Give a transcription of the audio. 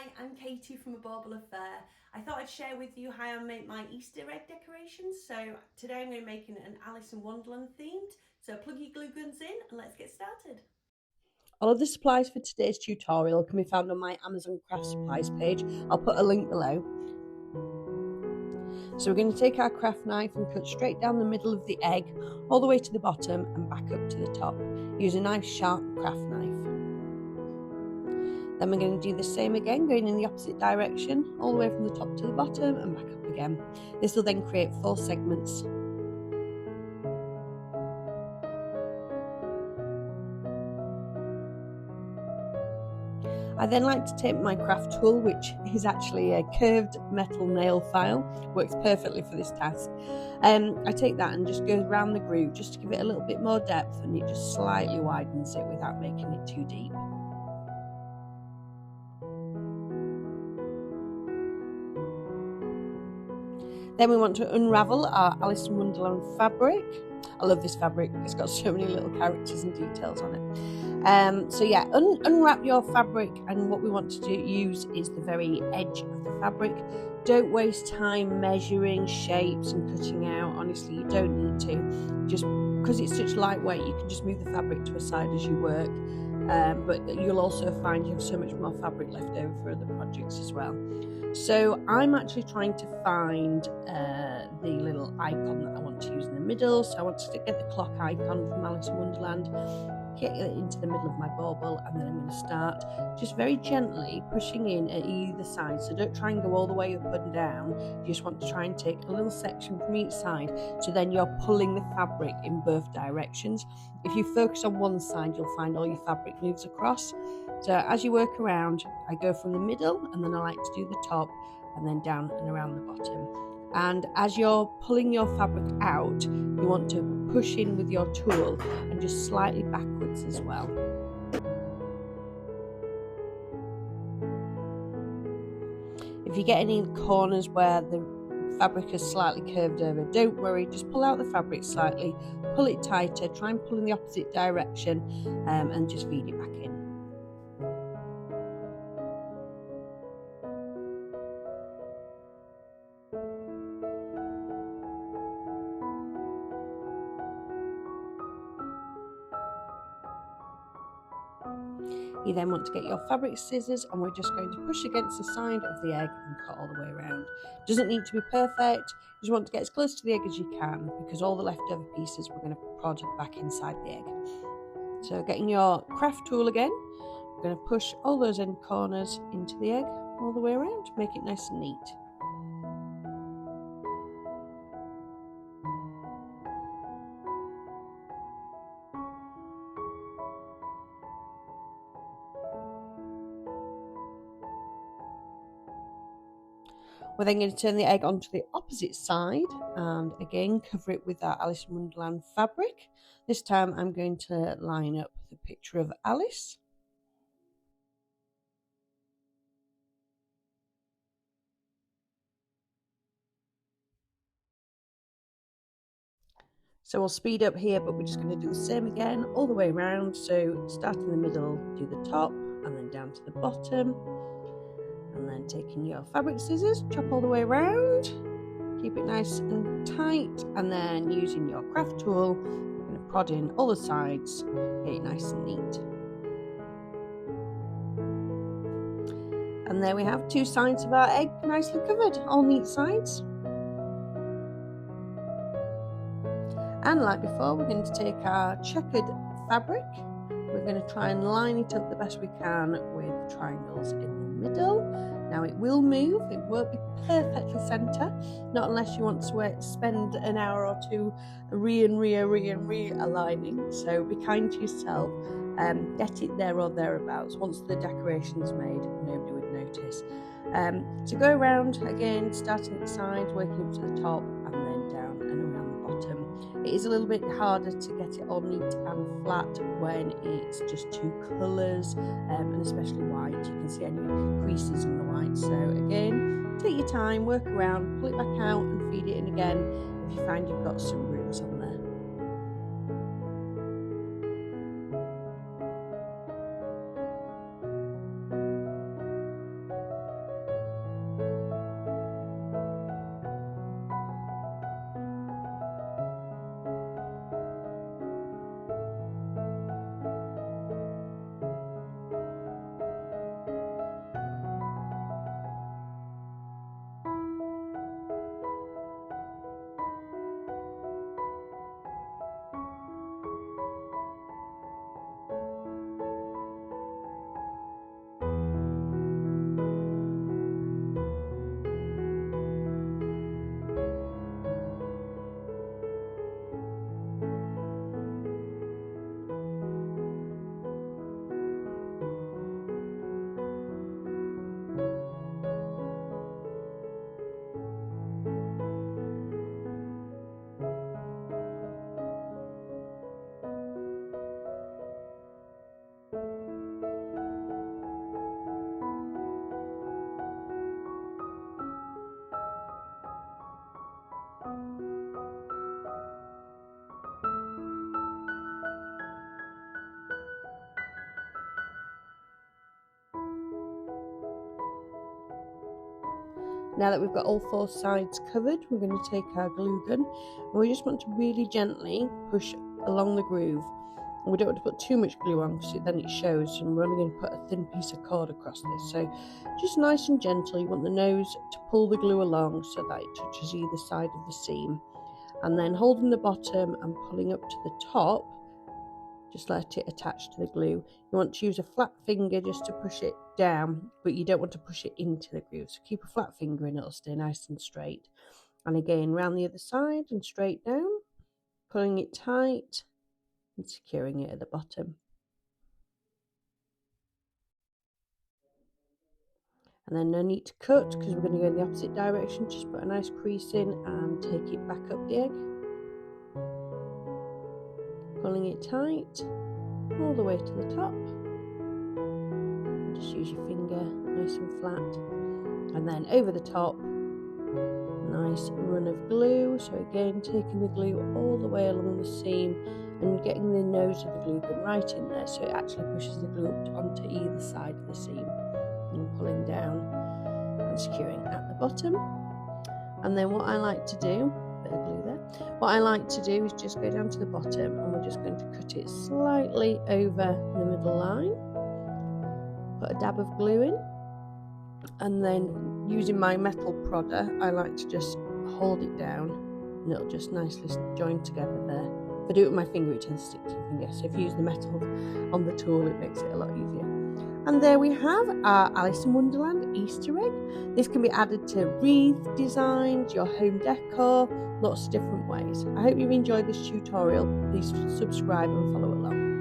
Hi, I'm Katie from A Bauble Affair. I thought I'd share with you how I make my Easter egg decorations. So today I'm going to be making an Alice in Wonderland themed. So plug your glue guns in and let's get started. All of the supplies for today's tutorial can be found on my Amazon craft supplies page. I'll put a link below. So we're going to take our craft knife and cut straight down the middle of the egg, all the way to the bottom and back up to the top. Use a nice sharp craft knife. Then we're going to do the same again, going in the opposite direction, all the way from the top to the bottom and back up again. This will then create 4 segments. I then like to take my craft tool, which is actually a curved metal nail file, works perfectly for this task. I take that and just go around the groove just to give it a little bit more depth, and it just slightly widens it without making it too deep. Then we want to unravel our Alice in Wonderland fabric. I love this fabric, it's got so many little characters and details on it. So yeah, unwrap your fabric, and what we want to use is the very edge of the fabric. Don't waste time measuring shapes and cutting out. Honestly, you don't need to. Just because it's such lightweight, you can just move the fabric to a side as you work. But you'll also find you have so much more fabric left over for other projects as well. So I'm actually trying to find the little icon that I want to use in the middle. So I want to get the clock icon from Alice in Wonderland, get it into the middle of my bauble, and then I'm going to start just very gently pushing in at either side. So don't try and go all the way up and down. You just want to try and take a little section from each side, so then you're pulling the fabric in both directions. If you focus on one side, you'll find all your fabric moves across. So as you work around, I go from the middle, and then I like to do the top, and then down and around the bottom. And as you're pulling your fabric out, you want to push in with your tool and just slightly backwards as well. If you get any corners where the fabric is slightly curved over, don't worry, just pull out the fabric slightly, pull it tighter, try and pull in the opposite direction, and just feed it back in. You then want to get your fabric scissors, and we're just going to push against the side of the egg and cut all the way around. Doesn't need to be perfect, you just want to get as close to the egg as you can, because all the leftover pieces we're going to prod back inside the egg. So getting your craft tool again, we're going to push all those end corners into the egg all the way around, make it nice and neat. We're then going to turn the egg onto the opposite side and again cover it with that Alice in Wonderland fabric. This time I'm going to line up the picture of Alice. So we'll speed up here, but we're just going to do the same again all the way around. So start in the middle, do the top, and then down to the bottom. And then taking your fabric scissors, chop all the way around, keep it nice and tight, and then using your craft tool, you're going to prod in all the sides, get it nice and neat. And there we have 2 sides of our egg nicely covered, all neat sides. And like before, we're going to take our checkered fabric, we're going to try and line it up the best we can with triangles in the middle. Now it will move, it won't be perfectly centre, not unless you want to spend an hour or two realigning. So be kind to yourself, get it there or thereabouts. Once the decoration's made, nobody would notice. So go around again, starting at the sides, working up to the top, and then down and around the bottom. It is a little bit harder to get it all neat and flat when it's just 2 colours, and especially white. You can see any creases in the white. So again, take your time, work around, pull it back out and feed it in again if you find you've got some roots on there. Now that we've got all 4 sides covered, we're going to take our glue gun and we just want to really gently push along the groove. And we don't want to put too much glue on because then it shows, and we're only going to put a thin piece of cord across this. So just nice and gentle. You want the nose to pull the glue along so that it touches either side of the seam. And then holding the bottom and pulling up to the top, just let it attach to the glue. You want to use a flat finger just to push it down, but you don't want to push it into the groove. So keep a flat finger and it'll stay nice and straight. And again, round the other side and straight down, pulling it tight and securing it at the bottom. And then no need to cut because we're going to go in the opposite direction. Just put a nice crease in and take it back up the egg. Pulling it tight all the way to the top. Just use your finger nice and flat. And then over the top, nice run of glue. So again, taking the glue all the way along the seam and getting the nose of the glue gun right in there so it actually pushes the glue up onto either side of the seam. And pulling down and securing at the bottom. And then what I like to do, bit of glue there, what I like to do is just go down to the bottom and we're just going to cut it slightly over the middle line, put a dab of glue in, and then using my metal prodder I like to just hold it down and it'll just nicely join together there. If I do it with my finger it tends to stick to your finger, so if you use the metal on the tool it makes it a lot easier. And there we have our Alice in Wonderland Easter egg. This can be added to wreath designs, your home decor, lots of different ways. I hope you've enjoyed this tutorial. Please subscribe and follow along.